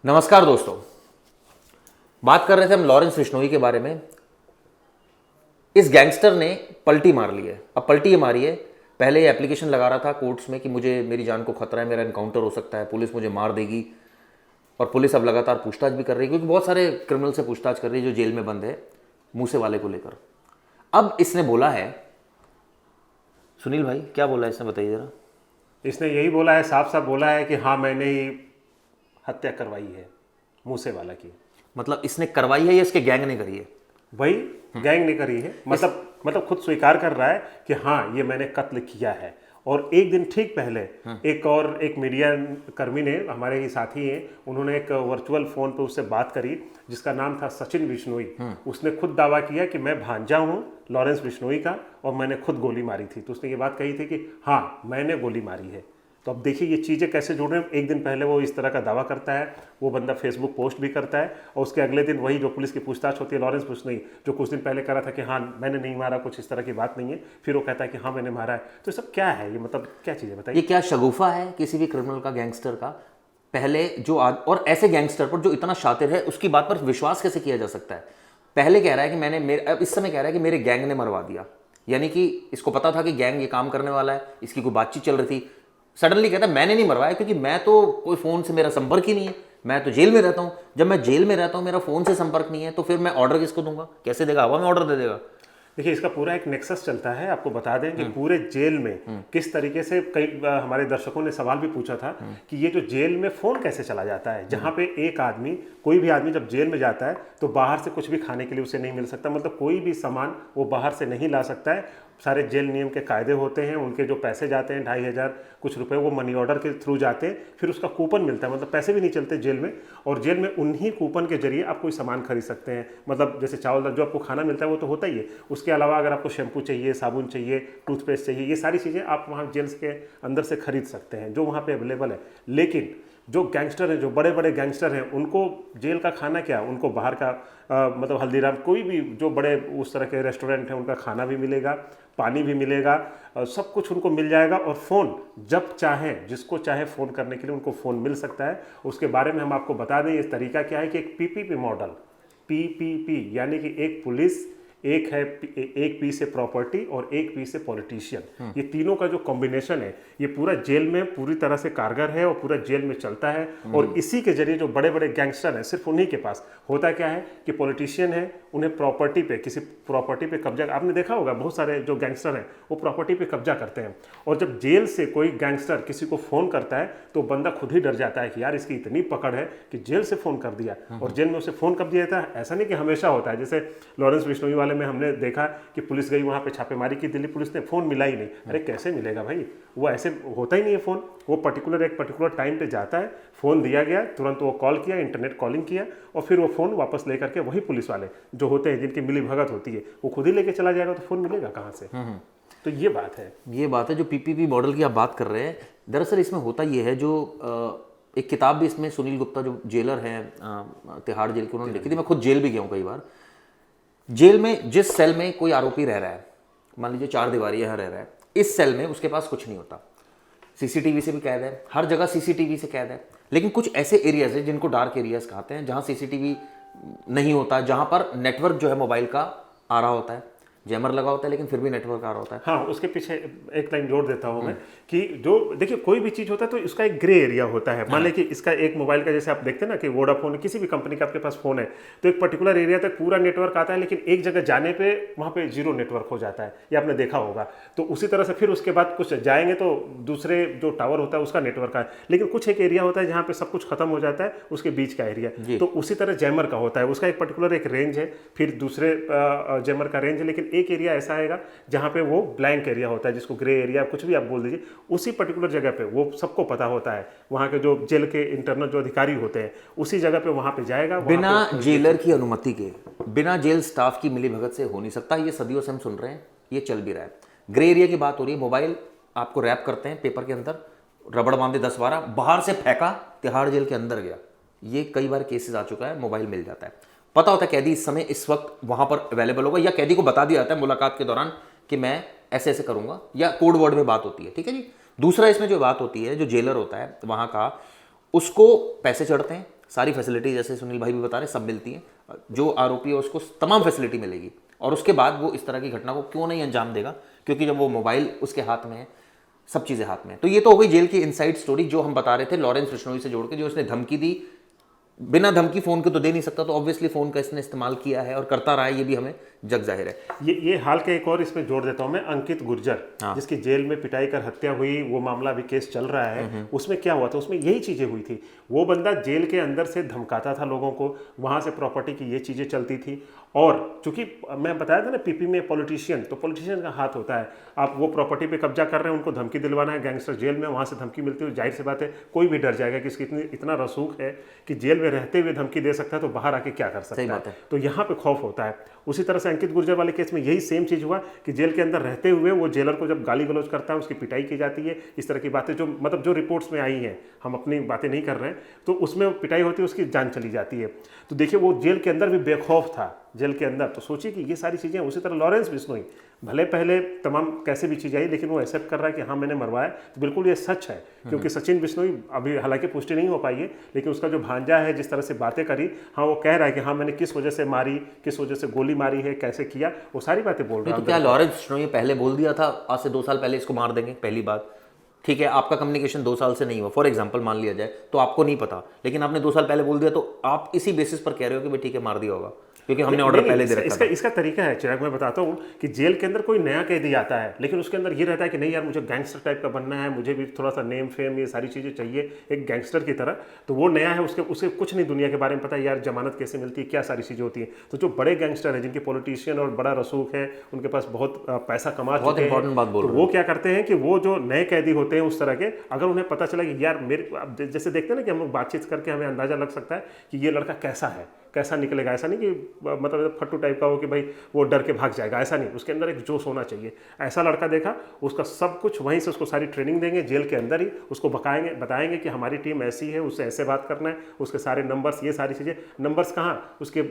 नमस्कार दोस्तों। बात कर रहे थे हम लॉरेंस बिश्नोई के बारे में। इस गैंगस्टर ने पलटी मार ली है। अब पलटी ये मारी है, पहले ये एप्लीकेशन लगा रहा था कोर्ट्स में कि मुझे मेरी जान को खतरा है, मेरा एनकाउंटर हो सकता है, पुलिस मुझे मार देगी। और पुलिस अब लगातार पूछताछ भी कर रही है, क्योंकि बहुत सारे क्रिमिनल से पूछताछ कर रही है जो जेल में बंद है मूसे वाले को लेकर। अब इसने बोला है, सुनील भाई क्या बोला है इसने, बताइए जरा। इसने यही बोला है, साफ साफ बोला है कि हाँ मैंने ही हत्या करवाई है मूसेवाला की। मतलब इसने करवाई है या इसके गैंग ने करी है? भाई गैंग ने करी है, मतलब खुद स्वीकार कर रहा है कि हाँ ये मैंने कत्ल किया है। और एक दिन ठीक पहले एक मीडिया कर्मी ने, हमारे ही साथी हैं, उन्होंने एक वर्चुअल फोन पे उससे बात करी जिसका नाम था सचिन बिश्नोई। उसने खुद दावा किया कि मैं भांजा हूँ लॉरेंस बिश्नोई का और मैंने खुद गोली मारी थी। तो उसने ये बात कही थी कि हाँ मैंने गोली मारी है। तो अब देखिए ये चीज़ें कैसे जुड़ रही हैं। एक दिन पहले वो इस तरह का दावा करता है, वो बंदा फेसबुक पोस्ट भी करता है, और उसके अगले दिन वही जो पुलिस की पूछताछ होती है, लॉरेंस बिश्नोई जो कुछ दिन पहले कह रहा था कि हाँ मैंने नहीं मारा, कुछ इस तरह की बात नहीं है, फिर वो कहता है कि हाँ मैंने मारा है। तो ये सब क्या है, ये मतलब क्या चीज़ है ये बताइए। क्या शगुफा है किसी भी क्रिमिनल का, गैंगस्टर का? पहले जो और ऐसे गैंगस्टर पर जो इतना शातिर है उसकी बात पर विश्वास कैसे किया जा सकता है? पहले कह रहा है कि अब इस समय कह रहा है कि मेरे गैंग ने मरवा दिया, यानी कि इसको पता था कि गैंग ये काम करने वाला है, इसकी कोई बातचीत चल रही थी। सडनली कहता है मैंने नहीं मरवाया, क्योंकि मैं तो कोई फोन से मेरा संपर्क ही नहीं है, मैं तो जेल में रहता हूं। जब मैं जेल में रहता हूं, मेरा फोन से संपर्क नहीं है, तो फिर मैं ऑर्डर किसको दूंगा? कैसे देगा? हवा में ऑर्डर दे देगा। देखिए इसका पूरा एक नेक्सस चलता है। आपको बता दें कि पूरे जेल में किस तरीके से, कई हमारे दर्शकों ने सवाल भी पूछा था कि ये जो जेल में फ़ोन कैसे चला जाता है, जहाँ पे एक आदमी, कोई भी आदमी जब जेल में जाता है तो बाहर से कुछ भी खाने के लिए उसे नहीं मिल सकता, मतलब कोई भी सामान वो बाहर से नहीं ला सकता है। सारे जेल नियम के कायदे होते हैं, उनके जो पैसे जाते हैं 2,500 कुछ रुपए, वो मनी ऑर्डर के थ्रू जाते हैं, फिर उसका कूपन मिलता है, मतलब पैसे भी नहीं चलते जेल में। और जेल में उन्हीं कूपन के जरिए आप कोई सामान खरीद सकते हैं, मतलब जैसे चावल जो आपको खाना मिलता है वो तो होता ही है, उसके अलावा अगर आपको शैम्पू चाहिए, साबुन चाहिए, टूथपेस्ट चाहिए, ये सारी चीज़ें आप वहाँ जेल के अंदर से खरीद सकते हैं, जो वहाँ पे अवेलेबल है। लेकिन जो गैंगस्टर हैं, जो बड़े बड़े गैंगस्टर हैं, उनको जेल का खाना क्या, उनको बाहर का मतलब हल्दीराम, कोई भी जो बड़े उस तरह के रेस्टोरेंट हैं, उनका खाना भी मिलेगा, पानी भी मिलेगा, सब कुछ उनको मिल जाएगा। और फ़ोन जब चाहें, जिसको चाहे फ़ोन करने के लिए उनको फ़ोन मिल सकता है। उसके बारे में हम आपको बता दें, इस तरीका क्या है कि एक पीपीपी मॉडल, पीपीपी यानी कि एक पुलिस, एक है एक पी से प्रॉपर्टी और एक पी से पॉलिटिशियन, ये तीनों का जो कॉम्बिनेशन है ये पूरा जेल में पूरी तरह से कारगर है और पूरा जेल में चलता है। और इसी के जरिए जो बड़े बड़े गैंगस्टर हैं, सिर्फ उन्हीं के पास होता क्या है कि पॉलिटिशियन है, उन्हें प्रॉपर्टी पे, किसी प्रॉपर्टी पे कब्जा, आपने देखा होगा बहुत सारे जो गैंगस्टर हैं वो प्रॉपर्टी पे कब्जा करते हैं। और जब जेल से कोई गैंगस्टर किसी को फ़ोन करता है तो बंदा खुद ही डर जाता है कि यार इसकी इतनी पकड़ है कि जेल से फ़ोन कर दिया। और जेल में उसे फ़ोन कब दिया जाता है, ऐसा नहीं कि हमेशा होता है। जैसे लॉरेंस बिश्नोई वाले में हमने देखा कि पुलिस गई वहाँ पे छापेमारी की, दिल्ली पुलिस ने, फ़ोन मिला ही नहीं। अरे कैसे मिलेगा भाई, वो ऐसे होता ही नहीं है फ़ोन। वो एक पर्टिकुलर टाइम पे जाता है, फ़ोन दिया गया, तुरंत वो कॉल किया, इंटरनेट कॉलिंग किया, और फिर वो फ़ोन वापस लेकर के वही पुलिस वाले जो होते हैं, जिनकी मिली भगत होती है, वो खुद ही लेके चला जाएगा, तो फ़ोन मिलेगा कहाँ से? तो ये बात है। जो पीपीपी मॉडल की आप बात कर रहे हैं, दरअसल इसमें होता ये है, जो एक किताब भी इसमें सुनील गुप्ता जो जेलर हैं तिहाड़ जेल की, उन्होंने लिखी थी। मैं खुद जेल भी गया हूँ कई बार। जेल में जिस सेल में कोई आरोपी रह रहा है, मान लीजिए 4 दीवारी यहाँ रह रहा है, इस सेल में उसके पास कुछ नहीं होता, सीसीटीवी से भी कैद है, हर जगह सीसीटीवी से कैद है। लेकिन कुछ ऐसे एरियाज है जिनको डार्क एरियाज कहते हैं, जहाँ सीसीटीवी नहीं होता, जहाँ पर नेटवर्क जो है मोबाइल का आ रहा होता है, जैमर लगा होता है लेकिन फिर भी नेटवर्क आ रहा होता है। हाँ, उसके पीछे एक लाइन जोड़ देता हूँ मैं कि जो देखिए कोई भी चीज़ होता है तो इसका एक ग्रे एरिया होता है। मान लें कि इसका एक मोबाइल का, जैसे आप देखते हैं ना कि वोडाफोन, किसी भी कंपनी का आपके पास फ़ोन है तो एक पर्टिकुलर एरिया तक पूरा नेटवर्क आता है, लेकिन एक जगह जाने पे वहाँ पे जीरो नेटवर्क हो जाता है, ये आपने देखा होगा। तो उसी तरह से फिर उसके बाद कुछ जाएंगे तो दूसरे जो टावर होता है उसका नेटवर्क है, लेकिन कुछ एक एरिया होता है जहाँ पे सब कुछ खत्म हो जाता है, उसके बीच का एरिया। तो उसी तरह जैमर का होता है, उसका एक पर्टिकुलर एक रेंज है, फिर दूसरे जैमर का रेंज है, लेकिन एक एरिया ऐसा है जहां पे वो ब्लैंक एरिया होता है, जिसको ग्रे एरिया कुछ भी आप बोल दीजिए, उसी पर्टिकुलर जगह पे वो सबको पता होता है। वहां के जो जेल के इंटरनल जो अधिकारी होते हैं उसी जगह पे वहां पे जाएगा, बिना जेलर की अनुमति के, बिना जेल स्टाफ की मिलीभगत से हो नहीं सकता। ये सदियों से हम सुन रहे हैं, ये चल भी रहा है। ग्रे एरिया की बात हो रही है, मोबाइल आपको रैप करते हैं पेपर के अंदर, रबड़ बांधे 10-12, बाहर से फेंका, तिहाड़ जेल के अंदर गया। ये कई बार केसेस आ चुका है, मोबाइल मिल जाता है, पता होता है कैदी इस समय इस वक्त वहां पर अवेलेबल होगा, या कैदी को बता दिया जाता है मुलाकात के दौरान कि मैं ऐसे ऐसे करूंगा, या कोड वर्ड में बात होती है। ठीक है जी। दूसरा इसमें जो बात होती है, जो जेलर होता है वहां का, उसको पैसे चढ़ते हैं, सारी फैसिलिटी जैसे सुनील भाई भी बता रहे सब मिलती हैं, जो आरोपी है उसको तमाम फैसिलिटी मिलेगी, और उसके बाद वो इस तरह की घटना को क्यों नहीं अंजाम देगा, क्योंकि जब वो मोबाइल उसके हाथ में है, सब चीज़ें हाथ में है। तो ये तो हो गई जेल की इनसाइड स्टोरी जो हम बता रहे थे लॉरेंस बिश्नोई से जोड़ के, जो उसने धमकी दी, बिना धमकी फोन के तो दे नहीं सकता, तो ऑब्वियसली फोन का इसने इस्तेमाल किया है और करता रहा है, ये भी हमें जग जाहिर है। ये हाल के एक और इसमें जोड़ देता हूं मैं, अंकित गुर्जर, जिसकी जेल में पिटाई कर हत्या हुई, वो मामला भी केस चल रहा है। उसमें क्या हुआ था, उसमें यही चीजें हुई थी। वो बंदा जेल के अंदर से धमकाता था लोगों को, वहां से प्रॉपर्टी की ये चीजें चलती थी, और चूंकि मैं बताया था ना पीपी में पॉलिटिशियन, तो पॉलिटिशियन का हाथ होता है, आप वो प्रॉपर्टी पे कब्जा कर रहे हैं, उनको धमकी दिलवाना है, गैंगस्टर जेल में, वहां से धमकी मिलती है, जाहिर सी बात है कोई भी डर जाएगा कि इसकी इतना रसूख है कि जेल में रहते हुए धमकी दे सकता है, तो बाहर आके क्या कर सकता है। तो यहाँ पे खौफ होता है। उसी तरह से अंकित गुर्जर वाले केस में यही सेम चीज हुआ कि जेल के अंदर रहते हुए वो जेलर को जब गाली गलौज करता है, उसकी पिटाई की जाती है, इस तरह की बातें जो मतलब जो रिपोर्ट्स में आई हैं, हम अपनी बातें नहीं कर रहे हैं, तो उसमें पिटाई होती है, उसकी जान चली जाती है। तो देखिए वो जेल के अंदर भी बेखौफ था, जेल के अंदर। तो सोचिए कि ये सारी चीज़ें, उसी तरह लॉरेंस बिश्नोई, भले पहले तमाम कैसे भी चीज़ आई, लेकिन वो एक्सेप्ट कर रहा है कि हाँ मैंने मरवाया, तो बिल्कुल ये सच है। क्योंकि सचिन बिश्नोई अभी हालांकि पुष्टि नहीं हो पाई है, लेकिन उसका जो भांजा है जिस तरह से बातें करी, हाँ वो कह रहा है कि हाँ मैंने किस वजह से मारी, किस वजह से गोली मारी है, कैसे किया, वो सारी बातें बोल रहा है। तो क्या लॉरेंस बिश्नोई पहले बोल दिया था आज से 2 साल पहले इसको मार देंगे, पहली बात, ठीक है, आपका कम्युनिकेशन 2 साल से नहीं हुआ, फॉर एग्जांपल मान लिया जाए, तो आपको नहीं पता, लेकिन आपने 2 साल पहले बोल दिया, तो आप इसी बेसिस पर कह रहे हो कि भाई ठीक है मार दिया होगा, क्योंकि हमने ऑर्डर पहले दे रखा था। इसका तरीका है चिराग, मैं बताता हूँ कि जेल के अंदर कोई नया कैदी आता है, लेकिन उसके अंदर ये रहता है कि नहीं यार मुझे गैंगस्टर टाइप का बनना है, मुझे भी थोड़ा सा नेम फेम ये सारी चीज़ें चाहिए एक गैंगस्टर की तरह। तो वो नया है, उसे कुछ नहीं दुनिया के बारे में पता है, यार जमानत कैसे मिलती है, क्या सारी चीज़ें होती हैं। तो जो बड़े गैंगस्टर हैं, जिनके पॉलिटिशियन और बड़ा रसूख है, उनके पास बहुत पैसा कमा चुके हैं, तो वो क्या करते हैं कि वो जो नए कैदी होते हैं उस तरह के, अगर उन्हें पता चला कि यार मेरे, जैसे देखते हैं ना कि हम लोग बातचीत करके हमें अंदाजा लग सकता है कि ये लड़का कैसा है, कैसा निकलेगा, ऐसा नहीं कि मतलब फट्टू टाइप का हो कि भाई वो डर के भाग जाएगा, ऐसा नहीं, उसके अंदर एक जोश होना चाहिए। ऐसा लड़का देखा, उसका सब कुछ वहीं से उसको सारी ट्रेनिंग देंगे जेल के अंदर ही, उसको बताएंगे कि हमारी टीम ऐसी है, उससे ऐसे बात करना है, उसके सारे नंबर्स, ये सारी चीज़ें, नंबर्स कहाँ, उसके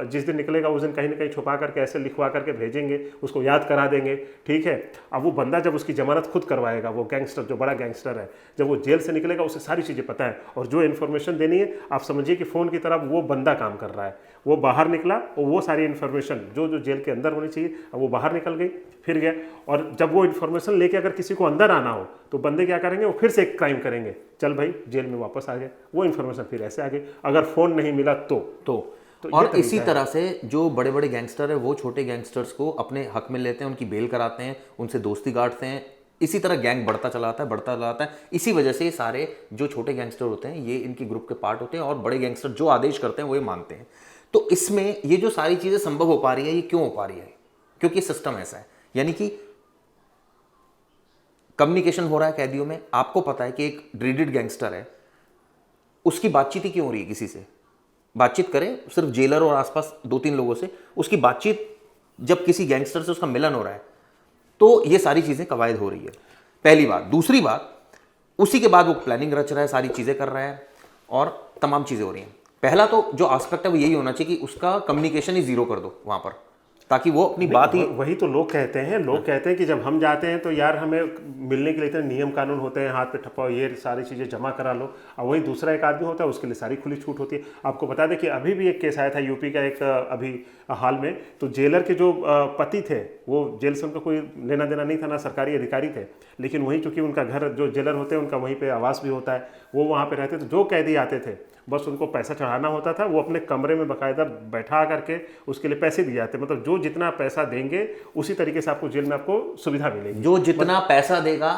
जिस दिन निकलेगा उस दिन कहीं ना कहीं छुपा करके ऐसे लिखवा करके भेजेंगे, उसको याद करा देंगे, ठीक है। अब वो बंदा जब उसकी जमानत खुद करवाएगा, वो गैंगस्टर जो बड़ा गैंगस्टर है, जब वो जेल से निकलेगा उसे सारी चीज़ें पता है, और जो इन्फॉर्मेशन देनी है आप समझिए कि फ़ोन की तरफ वो बंदा काम कर रहा है। वो बाहर निकला और वो सारी इन्फॉर्मेशन जो जेल के अंदर होनी चाहिए, अब वो बाहर निकल गई, फिर गया, और जब वो इन्फॉर्मेशन लेके अगर किसी को अंदर आना हो तो बंदे क्या करेंगे, वो फिर से एक क्राइम करेंगे, चल भाई जेल में वापस आ गए, वो इन्फॉर्मेशन फिर ऐसे आ गई, अगर फ़ोन नहीं मिला तो और इसी तरह से जो बड़े बड़े गैंगस्टर है वो छोटे गैंगस्टर्स को अपने हक में लेते हैं, उनकी बेल कराते हैं, उनसे दोस्ती गांठते हैं, इसी तरह गैंग बढ़ता चलाता है। इसी वजह से ये सारे जो छोटे गैंगस्टर होते हैं ये इनकी ग्रुप के पार्ट होते हैं, और बड़े गैंगस्टर जो आदेश करते हैं वो ये मानते हैं। तो इसमें ये जो सारी चीजें संभव हो पा रही है, ये क्यों हो पा रही है, क्योंकि सिस्टम ऐसा है, यानी कि कम्युनिकेशन हो रहा है कैदियों में। आपको पता है कि एक ड्रीडेड गैंगस्टर है, उसकी बातचीत ही क्यों हो रही है, किसी से बातचीत करे, सिर्फ जेलर और आसपास 2-3 लोगों से, उसकी बातचीत जब किसी गैंगस्टर से उसका मिलन हो रहा है, तो ये सारी चीजें कवायद हो रही है, पहली बात। दूसरी बात, उसी के बाद वो प्लानिंग रच रहा है, सारी चीजें कर रहा है, और तमाम चीजें हो रही हैं। पहला तो जो एस्पेक्ट है वो यही होना चाहिए कि उसका कम्युनिकेशन ही जीरो कर दो वहां पर, ताकि वो अपनी बात ही, वही तो लोग कहते हैं, कहते हैं कि जब हम जाते हैं तो यार हमें मिलने के लिए इतने नियम कानून होते हैं, हाथ पे ठप्पा, ये सारी चीज़ें जमा करा लो, और वही दूसरा एक आदमी होता है उसके लिए सारी खुली छूट होती है। आपको बता दें कि अभी भी एक केस आया था यूपी का, एक अभी हाल में, तो जेलर के जो पति थे, वो जेल से उनका कोई लेना देना नहीं था, ना सरकारी अधिकारी थे, लेकिन वहीं चूंकि उनका घर, जो जेलर होते हैं उनका वहीं पर आवास भी होता है, वो वहाँ पर रहते थे। जो कैदी आते थे बस उनको पैसा चढ़ाना होता था, वो अपने कमरे में बाकायदा बैठा करके उसके लिए पैसे दिए जाते, मतलब जो जितना पैसा देंगे उसी तरीके से आपको जेल में आपको सुविधा मिलेगी। जो जितना पैसा देगा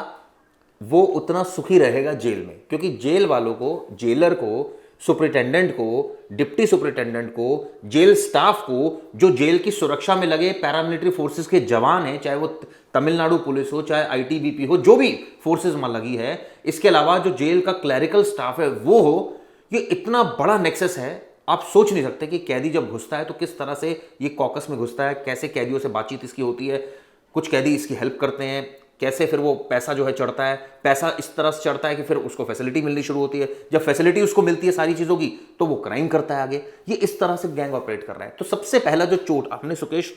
वो उतना सुखी रहेगा जेल में, क्योंकि जेल वालों को, जेलर को, सुपरिटेंडेंट को, डिप्टी सुपरिटेंडेंट को, जेल स्टाफ को, जो जेल की सुरक्षा में लगे पैरामिलिट्री फोर्सेस के जवान हैं, चाहे वो तमिलनाडु पुलिस हो, चाहे आईटीबीपी हो, जो भी फोर्सेस में लगी है, इसके अलावा जो जेल का क्लैरिकल स्टाफ है वो हो, ये इतना बड़ा नेक्सस है, आप सोच नहीं सकते कि कैदी जब घुसता है तो किस तरह से ये कॉकस में घुसता है, कैसे कैदियों से बातचीत इसकी होती है, कुछ कैदी इसकी हेल्प करते हैं, कैसे फिर वो पैसा जो है चढ़ता है, पैसा इस तरह से चढ़ता है कि फिर उसको फैसिलिटी मिलनी शुरू होती है, जब फैसिलिटी उसको मिलती है सारी चीज़ों की तो वो क्राइम करता है आगे। ये इस तरह से गैंग ऑपरेट कर रहा है। तो सबसे पहला जो चोट आपने सुकेश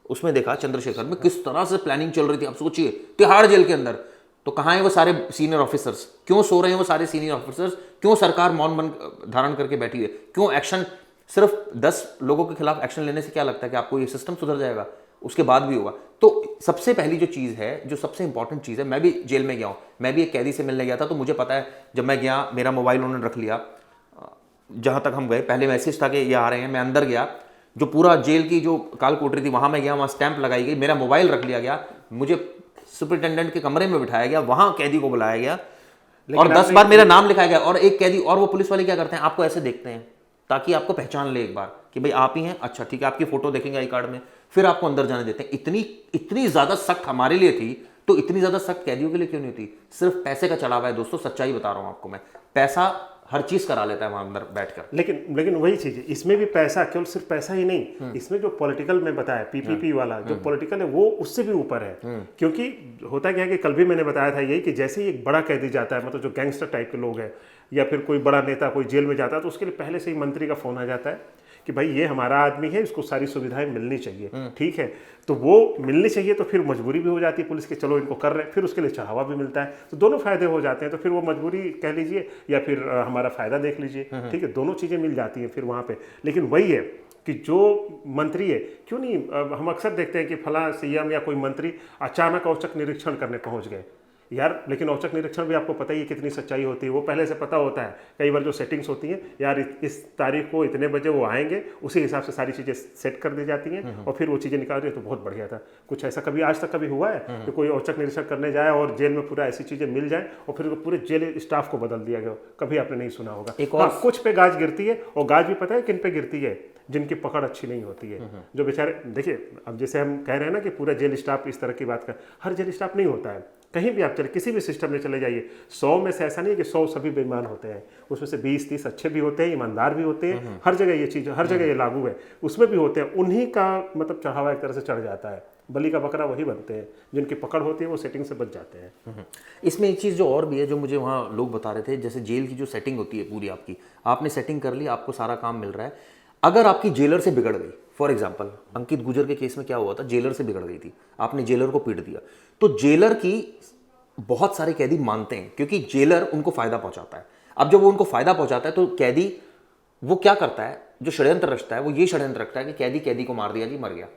उसमें देखा, चंद्रशेखर में किस तरह से प्लानिंग चल रही थी, आप सोचिए तिहाड़ जेल के अंदर तो कहाँ हैं वो सारे सीनियर ऑफिसर्स? क्यों सो रहे हैं वो सारे सीनियर ऑफिसर्स? क्यों सरकार मौन बन धारण करके बैठी है? क्यों एक्शन? सिर्फ 10 लोगों के खिलाफ एक्शन लेने से क्या लगता है कि आपको ये सिस्टम सुधर जाएगा? उसके बाद भी होगा। तो सबसे पहली जो चीज़ है, जो सबसे इंपॉर्टेंट चीज़ है, मैं भी जेल में गया हूँ, मैं भी एक कैदी से मिलने गया था, तो मुझे पता है जब मैं गया, मेरा मोबाइल उन्होंने रख लिया। जहाँ तक हम गए, पहले मैसेज था कि ये आ रहे हैं, मैं अंदर गया, जो पूरा जेल की जो काल कोठरी थी वहाँ मैं गया, वहाँ स्टैंप लगाई गई, मेरा मोबाइल रख लिया गया, मुझे सुपरिटेंडेंट के कमरे में बिठाया गया, वहाँ कैदी को बुलाया गया और 10 बार मेरा नाम लिखाया गया। और एक कैदी, और वो पुलिस वाले क्या करते हैं, आपको ऐसे देखते हैं ताकि आपको पहचान ले एक बार कि भाई आप ही हैं, अच्छा ठीक है, आपकी फोटो देखेंगे आई कार्ड में, फिर आपको अंदर जाने देते हैं। इतनी ज्यादा सख्त हमारे लिए थी, तो इतनी ज्यादा सख्त कैदियों के लिए क्यों नहीं थी? सिर्फ पैसे का चढ़ावा है दोस्तों, सच्चाई बता रहा हूं आपको मैं। पैसा हर चीज करा लेता है वहां अंदर बैठकर। लेकिन वही चीज है, इसमें भी पैसा, केवल सिर्फ पैसा ही नहीं, इसमें जो पॉलिटिकल में बताया पीपीपी वाला जो पॉलिटिकल है वो उससे भी ऊपर है। क्योंकि होता क्या है कि कल भी मैंने बताया था यही कि जैसे ही एक बड़ा कैदी जाता है, मतलब जो गैंगस्टर टाइप के लोग हैं या फिर कोई बड़ा नेता कोई जेल में जाता है, तो उसके लिए पहले से ही मंत्री का फोन आ जाता है कि भाई ये हमारा आदमी है, इसको सारी सुविधाएं मिलनी चाहिए, ठीक है। तो वो मिलनी चाहिए, तो फिर मजबूरी भी हो जाती है पुलिस की, चलो इनको कर रहे हैं, फिर उसके लिए चढ़ावा भी मिलता है, तो दोनों फायदे हो जाते हैं। तो फिर वो मजबूरी कह लीजिए या फिर हमारा फायदा देख लीजिए, ठीक है, दोनों चीज़ें मिल जाती हैं फिर वहाँ पे। लेकिन वही है कि जो मंत्री है, क्यों नहीं, हम अक्सर देखते हैं कि फला सीएम या कोई मंत्री अचानक औचक निरीक्षण करने पहुँच गए यार, लेकिन औचक निरीक्षण भी आपको पता ही है कितनी सच्चाई होती है, वो पहले से पता होता है। कई बार जो सेटिंग्स होती हैं यार, इस तारीख को इतने बजे वो आएंगे, उसी हिसाब से सारी चीज़ें सेट कर दी जाती हैं और फिर वो चीज़ें निकाल रही है, तो बहुत बढ़िया था। कुछ ऐसा कभी आज तक कभी हुआ है कि कोई औचक निरीक्षण करने जाए और जेल में पूरा ऐसी चीज़ें मिल जाए और फिर पूरे जेल स्टाफ को बदल दिया गया? कभी आपने नहीं सुना होगा। एक और कुछ पे गाज गिरती है, और गाज भी पता है किन पे गिरती है, जिनकी पकड़ अच्छी नहीं होती है, जो बेचारे, देखिए अब जैसे हम कह रहे हैं ना कि पूरा जेल स्टाफ इस तरह की बात कर, हर जेल स्टाफ नहीं होता है। कहीं भी आप चले, किसी भी सिस्टम में चले जाइए, 100 में से ऐसा नहीं है कि 100 सभी बेईमान होते हैं, उसमें से 20-30 अच्छे भी होते हैं, ईमानदार भी होते हैं। हर जगह ये चीज़, हर जगह ये लागू है, उसमें भी होते हैं। उन्हीं का मतलब चढ़ावा एक तरह से चढ़ जाता है, बलि का बकरा वही बनते हैं, जिनकी पकड़ होती है वो सेटिंग से बच जाते हैं। इसमें एक चीज़ जो और भी है, जो मुझे वहाँ लोग बता रहे थे, जैसे जेल की जो सेटिंग होती है पूरी, आपने सेटिंग कर ली, आपको सारा काम मिल रहा है, अगर आपकी जेलर से बिगड़ गई, फॉर एग्जाम्पल अंकित गुजर के केस में क्या हुआ था, जेलर से बिगड़ गई थी, आपने जेलर को पीट दिया, तो जेलर की बहुत सारे कैदी मानते हैं क्योंकि जेलर उनको फायदा पहुंचाता है। अब जब वो उनको फायदा पहुंचाता है तो कैदी वो क्या करता है, जो षड्यंत्र रचता है वो ये षड्यंत्र रखता है कि कैदी को मार दिया जी, मर गया।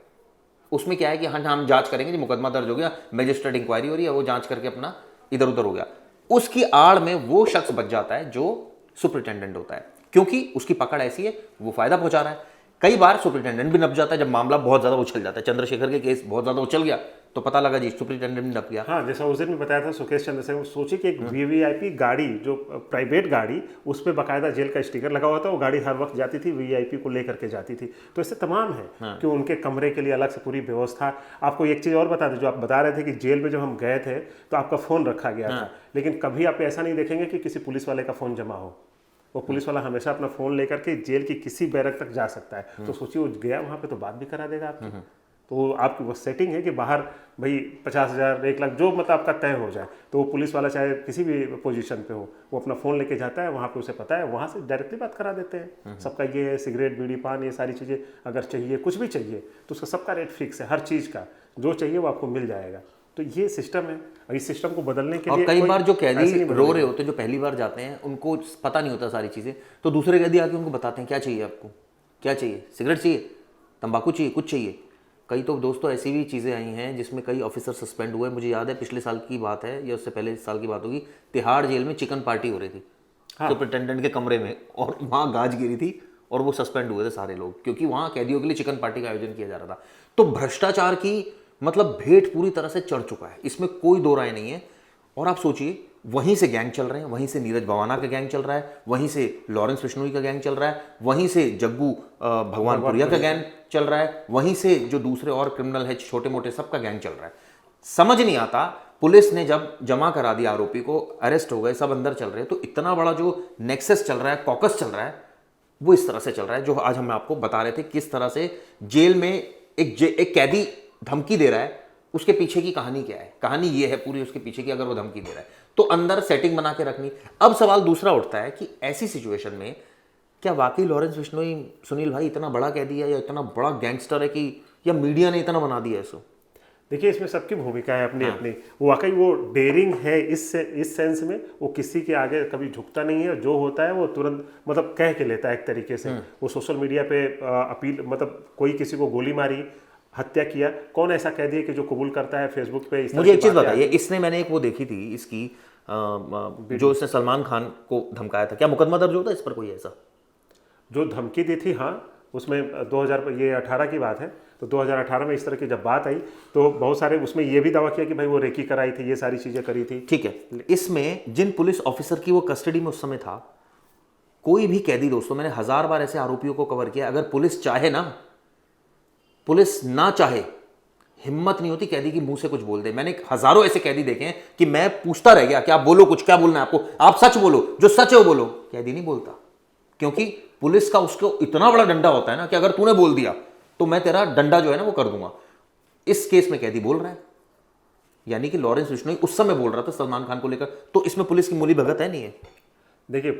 उसमें क्या है कि हाँ हम जांच करेंगे जी, मुकदमा दर्ज हो गया, मजिस्ट्रेट इंक्वायरी हो रही है, वो जांच करके अपना इधर उधर हो गया। उसकी आड़ में वो शख्स बच जाता है जो सुपरिटेंडेंट होता है, क्योंकि उसकी पकड़ ऐसी है, वो फायदा पहुंचा रहा है। कई बार सुपरिटेंडेंट भी नप जाता है जब मामला बहुत ज्यादा उछल जाता है। चंद्रशेखर के केस बहुत ज्यादा उछल गया तो पता लगा जी सुपरिटेंडेंट भी नप गया। हाँ, जैसा उस दिन में बताया था सुकेश चंद्र से, सोचिए कि एक वीवीआईपी गाड़ी, जो प्राइवेट गाड़ी, उस पर बाकायदा जेल का स्टिकर लगा हुआ था, वो गाड़ी हर वक्त जाती थी, वीवीआईपी को लेकर के जाती थी। तो इससे तमाम है कि उनके कमरे के लिए अलग से पूरी व्यवस्था। आपको एक चीज़ और बता दें, जो आप बता रहे थे कि जेल में जब हम गए थे तो आपका फ़ोन रखा गया था, लेकिन कभी आप ऐसा नहीं देखेंगे कि किसी पुलिस वाले का फ़ोन जमा हो। वो पुलिस वाला हमेशा अपना फ़ोन लेकर के जेल की किसी बैरक तक जा सकता है। तो सोचिए वो गया वहाँ पे तो बात भी करा देगा आपकी। तो आपकी वो सेटिंग है कि बाहर भाई 50,000 1 लाख जो मतलब आपका तय हो जाए, तो वो पुलिस वाला चाहे किसी भी पोजीशन पे हो, वो अपना फ़ोन लेके जाता है, वहाँ पे उसे पता है, वहाँ से डायरेक्टली बात करा देते हैं। सबका ये है, सिगरेट बीड़ी पान ये सारी चीज़ें अगर चाहिए, कुछ भी चाहिए तो उसका सबका रेट फिक्स है, हर चीज़ का जो चाहिए वो आपको मिल जाएगा। तो ये सिस्टम है, और इस सिस्टम को बदलने के लिए, और कई बार जो कैदी रो रहे होते हैं, जो पहली बार जाते हैं, उनको पता नहीं होता सारी चीज़ें, तो दूसरे कैदी आके उनको बताते हैं क्या चाहिए आपको, क्या चाहिए, सिगरेट चाहिए, तंबाकू चाहिए, कुछ चाहिए। कई तो दोस्तों ऐसी भी चीज़ें आई हैं जिसमें कई ऑफिसर सस्पेंड हुए। मुझे याद है पिछले साल की बात है या उससे पहले साल की बात होगी, तिहाड़ जेल में चिकन पार्टी हो रही थी सुपरिटेंडेंट के कमरे में, और वहाँ गाज गिरी थी और वो सस्पेंड हुए थे सारे लोग, क्योंकि वहाँ कैदियों के लिए चिकन पार्टी का आयोजन किया जा रहा था। तो भ्रष्टाचार की मतलब भेंट पूरी तरह से चढ़ चुका है, इसमें कोई दो राय नहीं है। और आप सोचिए, वहीं से गैंग चल रहे हैं, वहीं से नीरज भवाना का गैंग चल रहा है, वहीं से लॉरेंस बिश्नोई का गैंग चल रहा है, वहीं से जग्गू भगवानपुरिया का गैंग चल रहा है, वहीं से जो दूसरे और क्रिमिनल है छोटे मोटे सबका गैंग चल रहा है। समझ नहीं आता, पुलिस ने जब जमा करा दिया आरोपी को, अरेस्ट हो गए, सब अंदर चल रहे हैं, तो इतना बड़ा जो नेक्सस चल रहा है, कॉकस चल रहा है, वो इस तरह से चल रहा है जो आज हम आपको बता रहे थे। किस तरह से जेल में एक कैदी धमकी दे रहा है, उसके पीछे की कहानी क्या है, कहानी ये है पूरी उसके पीछे की, अगर वो धमकी दे रहा है तो अंदर सेटिंग बना के रखनी। अब सवाल दूसरा उठता है कि ऐसी सिचुएशन में क्या वाकई लॉरेंस बिश्नोई, सुनील भाई, इतना बड़ा कैदी है या इतना बड़ा गैंगस्टर है कि, या मीडिया ने इतना बना दिया इसको? देखिए इसमें सबकी भूमिका है अपनी अपनी। वो वाकई वो डेयरिंग है इस सेंस में, वो किसी के आगे कभी झुकता नहीं है, जो होता है वो तुरंत मतलब कह के लेता है एक तरीके से। वो सोशल मीडिया पे अपील, मतलब कोई किसी को गोली मारी, हत्या किया, कौन ऐसा कह दिया कि जो कबूल करता है फेसबुक पे इस तरह मुझे की एक चीज़ बातें बताइए, इसने मैंने एक वो देखी थी इसकी जो इसने सलमान खान को धमकाया था, क्या मुकदमा दर्ज होता है इस पर कोई ऐसा? जो धमकी दी थी, हाँ उसमें 2018 की बात है, तो 2018 में इस तरह की जब बात आई तो बहुत सारे उसमें ये भी दावा किया कि भाई वो रेकी कराई थी, ये सारी चीज़ें करी थी। ठीक है, इसमें जिन पुलिस ऑफिसर की वो कस्टडी में उस समय था, कोई भी कैदी, दोस्तों मैंने 1000 बार ऐसे आरोपियों को कवर किया, अगर पुलिस चाहे ना, पुलिस ना चाहे, हिम्मत नहीं होती कैदी की मुंह से कुछ बोल दे। मैंने हजारों ऐसे कैदी देखे हैं कि मैं पूछता रह गया कि आप बोलो कुछ, क्या बोलना है आपको, आप सच बोलो, जो सच है वो बोलो। कैदी नहीं बोलता, क्योंकि पुलिस का उसको इतना बड़ा डंडा होता है ना कि अगर तूने बोल दिया तो मैं तेरा डंडा जो है ना वो कर दूंगा। इस केस में कैदी बोल रहा है, यानी कि लॉरेंस बिश्नोई उस समय बोल रहा था सलमान खान को लेकर, तो इसमें पुलिस की मिली भगत है नहीं है? देखिए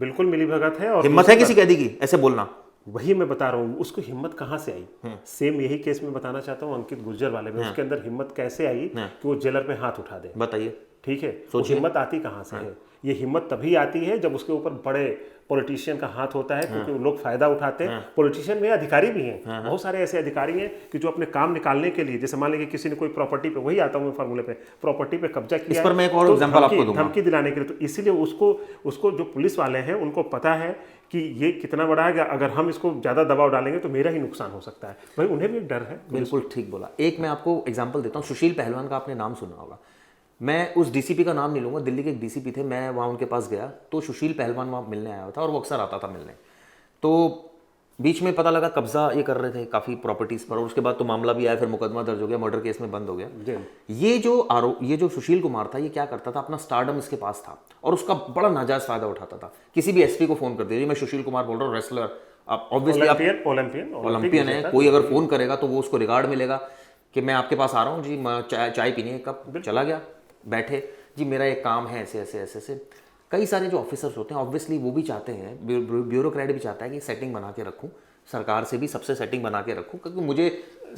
बिल्कुल मिली भगत है। और हिम्मत है किसी कैदी की ऐसे बोलना? वही मैं बता रहा हूँ, उसको हिम्मत कहाँ से आई। सेम यही केस में बताना चाहता हूँ अंकित गुर्जर वाले में, उसके अंदर हिम्मत कैसे आई कि वो जेलर पे हाथ उठा दे। बताइए। ठीक है, वो हिम्मत आती कहाँ से है? ये हिम्मत तभी आती है जब उसके ऊपर बड़े पॉलिटिशियन का हाथ होता है, क्योंकि वो लोग फायदा उठाते हैं। पॉलिटिशियन में अधिकारी भी हैं, बहुत सारे ऐसे अधिकारी हैं कि जो अपने काम निकालने के लिए, जैसे मान लीजिए किसी ने कोई प्रॉपर्टी पे, वही आता हूँ मैं फार्मूले पे, प्रॉपर्टी पे कब्जा किया, इस पर मैं एक और एग्जांपल आपको दूंगा, धमकी दिलाने के लिए, तो इसीलिए उसको जो पुलिस वाले हैं उनको पता है कि ये कितना बड़ा है, अगर हम इसको ज्यादा दबाव डालेंगे तो मेरा ही नुकसान हो सकता है। भाई उन्हें भी एक डर है। बिल्कुल ठीक बोला। एक मैं आपको एग्जांपल देता हूँ, सुशील पहलवान का आपने नाम सुना होगा। मैं उस डीसीपी का नाम नहीं लूंगा, दिल्ली के एक डीसीपी थे, मैं वहाँ उनके पास गया तो सुशील पहलवान वहाँ मिलने आया था और वो अक्सर आता था मिलने। तो बीच में पता लगा कब्जा ये कर रहे थे काफ़ी प्रॉपर्टीज़ पर, और उसके बाद तो मामला भी आया, फिर मुकदमा दर्ज हो गया, मर्डर केस में बंद हो गया। ये जो सुशील कुमार था, ये क्या करता था, अपना स्टारडम इसके पास था और उसका बड़ा नाजायज फायदा उठाता था। किसी भी एसपी को फोन कर दीजिए, मैं सुशील कुमार बोल रहा हूँ, रेसलर, आप ऑब्वियसली ओलंपियन है, कोई अगर फोन करेगा तो वो उसको रिगार्ड मिलेगा कि मैं आपके पास आ रहा हूँ जी, चाय पीने कब, चला गया, बैठे जी, मेरा एक काम है, ऐसे ऐसे ऐसे ऐसे। कई सारे जो ऑफिसर्स होते हैं ऑब्वियसली वो भी चाहते हैं, ब्यूरोक्रेट भी चाहता है कि सेटिंग बना के रखूं, सरकार से भी सबसे सेटिंग बना के रखूं, क्योंकि मुझे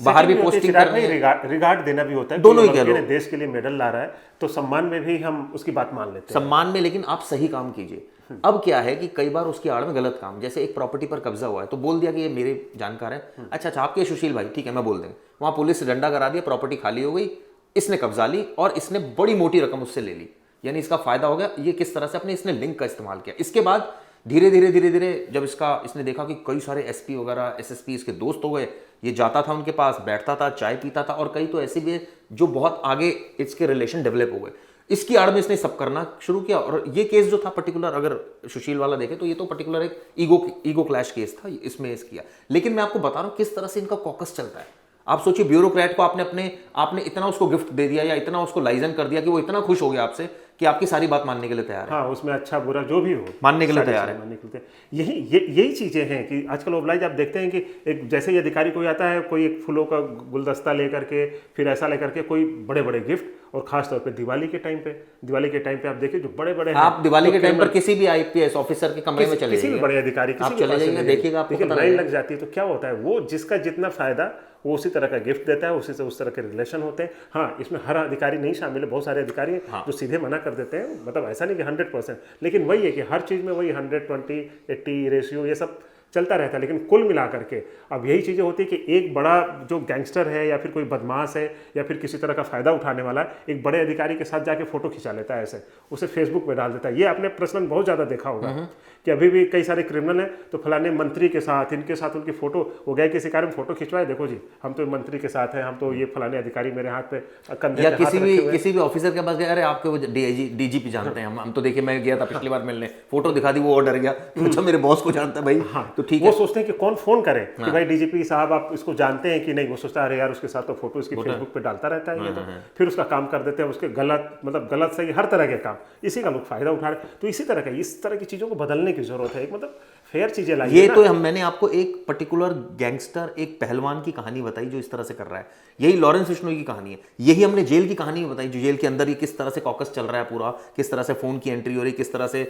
बाहर भी पोस्टिंग करनी है, रिगार्ड देना भी होता है। दोनों ही कह लो, देश के लिए मेडल ला रहा है तो सम्मान में भी हम उसकी बात मान लेते हैं, सम्मान में, लेकिन आप सही काम कीजिए। अब क्या है कि कई बार उसकी आड़ में गलत काम, जैसे एक प्रॉपर्टी पर कब्जा हुआ है तो बोल दिया कि ये मेरे जानकार है, अच्छा आपके सुशील भाई, ठीक है मैं बोल देंगे, वहां पुलिस से डंडा करा दिया, प्रॉपर्टी खाली हो गई, इसने कब्जा ली और इसने बड़ी मोटी रकम उससे ले ली, यानी इसका फायदा हो गया। ये किस तरह से अपने इसने लिंक का इस्तेमाल किया। इसके बाद धीरे धीरे जब इसने देखा कि कई सारे एसपी वगैरह एसएसपी इसके दोस्त हो गए, ये जाता था उनके पास, बैठता था, चाय पीता था, और कई तो ऐसे भी जो बहुत आगे इसके रिलेशन डेवलप हो गए। इसकी आड़ में इसने सब करना शुरू किया। और ये केस जो था पर्टिकुलर, अगर सुशील वाला देखे तो ये तो पर्टिकुलर एक ईगो क्लैश केस था, इसमें इस किया। लेकिन मैं आपको बता रहा हूँ किस तरह से इनका कॉकस चलता है। आप सोचिए, ब्यूरोक्रेट को आपने इतना उसको गिफ्ट दे दिया या इतना उसको लाइजन कर दिया कि वो इतना खुश हो गया आपसे कि आपकी सारी बात मानने के लिए तैयार है। हाँ, उसमें अच्छा बुरा जो भी हो मानने के लिए तैयार है। मानने के लिए यही चीजें हैं कि आजकल ओबलाइज आप देखते हैं कि एक जैसे ही अधिकारी कोई आता है, कोई एक फूलों का गुलदस्ता लेकर के, फिर ऐसा लेकर के कोई बड़े बड़े गिफ्ट, और खासतौर पे दिवाली के टाइम पे आप देखिए जो बड़े बड़े, आप दिवाली के टाइम पर किसी भी आईपीएस ऑफिसर के कमरे में चले जाइए, किसी भी बड़े अधिकारी आप चले जाइए, देखिएगा आपको लाइन लग जाती है। तो क्या होता है, वो जिसका जितना फायदा वो उसी तरह का गिफ्ट देता है, उसी से उस तरह के रिलेशन होते हैं। हाँ, इसमें हर अधिकारी नहीं शामिल है, बहुत सारे अधिकारी हैं जो सीधे मना कर देते हैं, मतलब ऐसा नहीं कि 100%, लेकिन वही है कि हर चीज़ में वही 100-20-80 रेशियो ये सब चलता रहता है। लेकिन कुल मिला करके अब यही चीज़ें होती है कि एक बड़ा जो गैंगस्टर है या फिर कोई बदमाश है या फिर किसी तरह का फायदा उठाने वाला है, एक बड़े अधिकारी के साथ जाके फोटो खिंचा लेता है, ऐसे उसे फेसबुक पे डाल देता है। ये आपने पर्सनल बहुत ज़्यादा देखा होगा कि अभी भी कई सारे क्रिमिनल हैं तो फलाने मंत्री के साथ, इनके साथ उनकी फोटो, वो गए किसी कार्य में फोटो खिंचवाए, देखो जी हम तो मंत्री के साथ हैं, हम तो ये फलाने अधिकारी मेरे हाथ पे कंधे या पे हाथ रखे हुए। किसी भी ऑफिसर के पास गए, अरे आपके वो डीजीपी जानते हैं, हम तो देखिए मैं गया था पिछली बार मिलने, फोटो दिखा दी, वो और डर गया, अच्छा मेरे बॉस को जानता है भाई। हाँ, तो ठीक है, वो सोचते हैं कि कौन फोन करे कि भाई डीजीपी साहब आप इसको जानते हैं कि नहीं, वो सोचता है अरे यार उसके साथ तो फोटो इसकी फेसबुक पे डालता रहता है, ये तो फिर उसका काम कर देते हैं, उसके गलत सही हर तरह के काम इसी का लोग फायदा उठा रहे। तो इसी तरह की चीजों को बदलने की जरूरत है, एक मतलब फेयर चीजें लाइए। ये तो मैंने आपको एक पर्टिकुलर गैंगस्टर, एक पहलवान की कहानी बताई जो इस तरह से कर रहा है, यही लॉरेंस बिश्नोई की कहानी है। यही हमने जेल की कहानी बताई, जो जेल के अंदर ही किस तरह से कॉकस चल रहा है पूरा, किस तरह से फोन की एंट्री हो रही, किस तरह से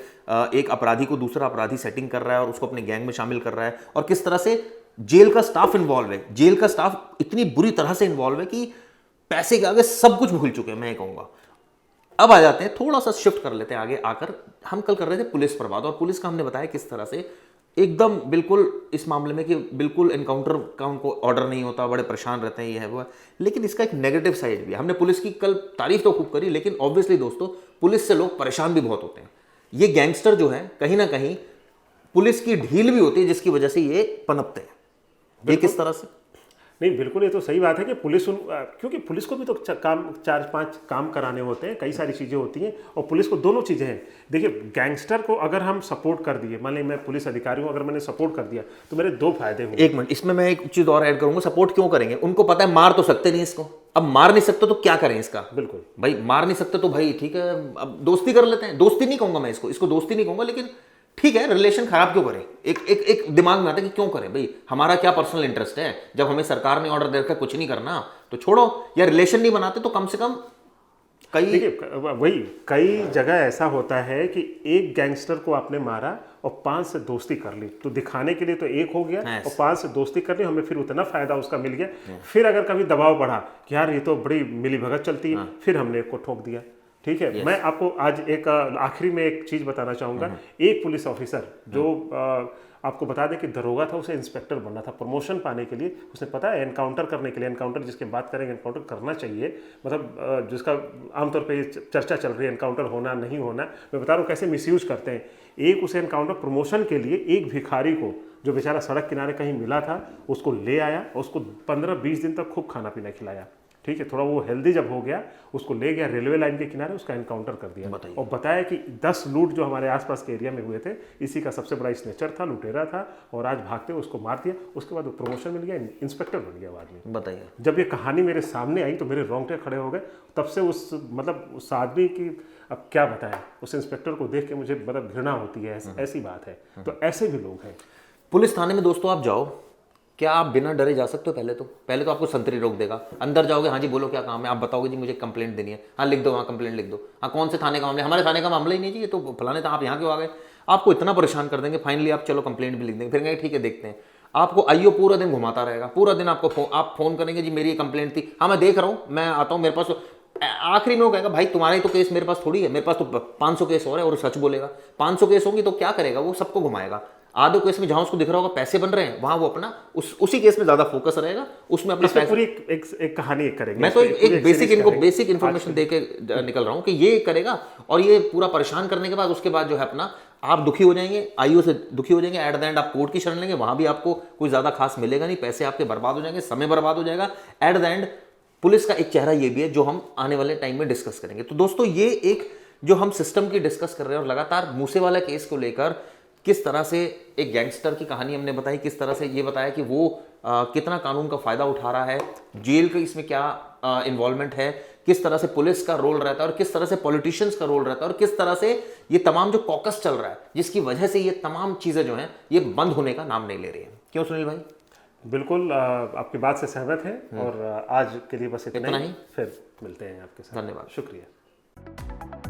एक अपराधी को दूसरा अपराधी सेटिंग कर रहा है और उसको अपने गैंग में शामिल कर रहा है, और किस तरह से जेल का स्टाफ इन्वॉल्व है। जेल का स्टाफ इतनी बुरी तरह से इन्वॉल्व है कि पैसे के आगे सब कुछ भूल चुके हैं, मैं ये कहूँगा। अब आ जाते हैं, थोड़ा सा शिफ्ट कर लेते हैं आगे आकर। हम कल कर रहे थे पुलिस पर बात, और पुलिस का हमने बताया किस तरह से एकदम बिल्कुल इस मामले में कि बिल्कुल एनकाउंटर का उनको ऑर्डर नहीं होता, बड़े परेशान रहते हैं, ये है वो है। लेकिन इसका एक नेगेटिव साइड भी है। हमने पुलिस की कल तारीफ तो खूब करी, लेकिन ऑब्वियसली दोस्तों पुलिस से लोग परेशान भी बहुत होते हैं। ये गैंगस्टर जो है कहीं ना कहीं पुलिस की ढील भी होती है, जिसकी वजह से ये पनपते हैं। ये किस तरह से? नहीं, बिल्कुल ये तो सही बात है कि पुलिस क्योंकि पुलिस को भी तो काम 4-5 काम कराने होते हैं, कई सारी चीज़ें होती हैं, और पुलिस को दोनों चीज़ें हैं। देखिए, गैंगस्टर को अगर हम सपोर्ट कर दिए, मान लीजिए मैं पुलिस अधिकारी हूँ, अगर मैंने सपोर्ट कर दिया तो मेरे 2 फायदे होंगे। एक मिनट, इसमें मैं एक चीज़ और ऐड करूंगा। सपोर्ट क्यों करेंगे? उनको पता है मार तो सकते नहीं इसको। अब मार नहीं सकते तो क्या करें इसका? बिल्कुल भाई मार नहीं सकते तो भाई ठीक है, अब दोस्ती कर लेते हैं। दोस्ती नहीं कहूंगा मैं इसको दोस्ती नहीं कहूंगा, लेकिन ठीक है, रिलेशन खराब क्यों करें? एक दिमाग में आता है कि क्यों करें भाई, हमारा क्या पर्सनल इंटरेस्ट है? जब हमें सरकार ने ऑर्डर दे रखा कुछ नहीं करना तो छोड़ो, या रिलेशन नहीं बनाते तो कम से कम कई। देखिए, वही कई जगह ऐसा होता है कि एक गैंगस्टर को आपने मारा और 5 से दोस्ती कर ली, तो दिखाने के लिए तो एक हो गया, और 5 से दोस्ती कर ली, हमें फिर उतना फायदा उसका मिल गया। फिर अगर कभी दबाव बढ़ा कि यार ये तो बड़ी मिली भगत चलती है, फिर हमने एक को ठोक दिया। ठीक है, मैं आपको आज एक आखिरी में एक चीज़ बताना चाहूँगा। एक पुलिस ऑफिसर जो आपको बता दें कि दरोगा था, उसे इंस्पेक्टर बनना था। प्रमोशन पाने के लिए उसने, पता है, एनकाउंटर करने के लिए, एनकाउंटर जिसकी बात करेंगे, एनकाउंटर करना चाहिए, मतलब जिसका आमतौर पे चर्चा चल रही है एनकाउंटर होना नहीं होना, मैं बता रहा हूँ कैसे मिसयूज करते हैं। एक उसे एनकाउंटर प्रमोशन के लिए एक भिखारी को, जो बेचारा सड़क किनारे कहीं मिला था, उसको ले आया और उसको 15-20 दिन तक खूब खाना पीना खिलाया। ठीक है, थोड़ा वो हेल्दी जब हो गया, उसको ले गया रेलवे लाइन के किनारे, उसका एनकाउंटर कर दिया और बताया कि 10 लूट जो हमारे आसपास के एरिया में हुए थे, इसी का सबसे बड़ा स्नेचर था, लुटेरा था, और आज भागते हुए उसको मार दिया। उसके बाद वो प्रमोशन मिल गया, इंस्पेक्टर बन गया बाद में। बताइए, जब ये कहानी मेरे सामने आई तो मेरे रोंगटे खड़े हो गए। तब से उस आदमी की, अब क्या बताएं, उस इंस्पेक्टर को देख के मुझे मतलब घृणा होती है। ऐसी बात है। तो ऐसे भी लोग हैं। पुलिस थाने में दोस्तों आप जाओ, क्या आप बिना डरे जा सकते हो? पहले तो आपको संतरी रोक देगा। अंदर जाओगे, हाँ जी बोलो क्या काम है, आप बताओगे जी मुझे कंप्लेंट देनी है, हाँ लिख दो, हाँ कंप्लेंट लिख दो, हाँ कौन से थाने का मामला है, हमारे थाने का मामला ही नहीं जी, ये तो फलाने था, आप यहाँ क्यों आ गए? आपको इतना परेशान कर देंगे, फाइनली आप चलो कंप्लेंट भी लिख देंगे, फिर कहेंगे ठीक है देखते हैं। आपको आईओ पूरा दिन घुमाता रहेगा, पूरा दिन आपको आप फोन करेंगे जी मेरी ये कंप्लेंट थी, हाँ मैं देख रहा हूँ, मैं आता हूँ, मेरे पास आखिरी में वो कहेगा भाई तुम्हारा ही तो केस मेरे पास थोड़ी है, मेरे पास तो 500 केस और है, और सच बोलेगा। 500 केस होंगी तो क्या करेगा वो? सबको घुमाएगा। आधे केस में जहां उसको दिख रहा होगा पैसे बन रहे हैं, वहां वो अपना उसी केस में ज्यादा फोकस रहेगा, उसमें अपना पैसा। पूरी एक कहानी करेंगे। मैं तो एक बेसिक इन्फॉर्मेशन दे के निकल रहा हूं कि ये करेगा, और ये पूरा परेशान करने के बाद उसके बाद जो है अपना आप दुखी हो जाएंगे, आईओ से दुखी हो जाएंगे, एट द एंड आप कोर्ट की शरण लेंगे, वहां भी आपको कोई ज्यादा खास मिलेगा नहीं, पैसे आपके बर्बाद हो जाएंगे, समय बर्बाद हो जाएगा। एट द एंड पुलिस का एक चेहरा ये भी है जो हम आने वाले टाइम में डिस्कस करेंगे। तो दोस्तों ये एक जो हम सिस्टम की डिस्कस कर रहे हैं, और लगातार मूसेवाला केस को लेकर किस तरह से एक गैंगस्टर की कहानी हमने बताई, किस तरह से ये बताया कि वो कितना कानून का फायदा उठा रहा है, जेल का इसमें क्या इन्वॉल्वमेंट है, किस तरह से पुलिस का रोल रहता है, और किस तरह से पॉलिटिशियंस का रोल रहता है, और किस तरह से ये तमाम जो कॉकस चल रहा है जिसकी वजह से ये तमाम चीजें जो हैं ये बंद होने का नाम नहीं ले रही है। क्यों सुनील भाई? बिल्कुल आपकी बात से सहमत है। और आज के लिए बस इतना ही। फिर मिलते हैं आपके साथ। धन्यवाद, शुक्रिया।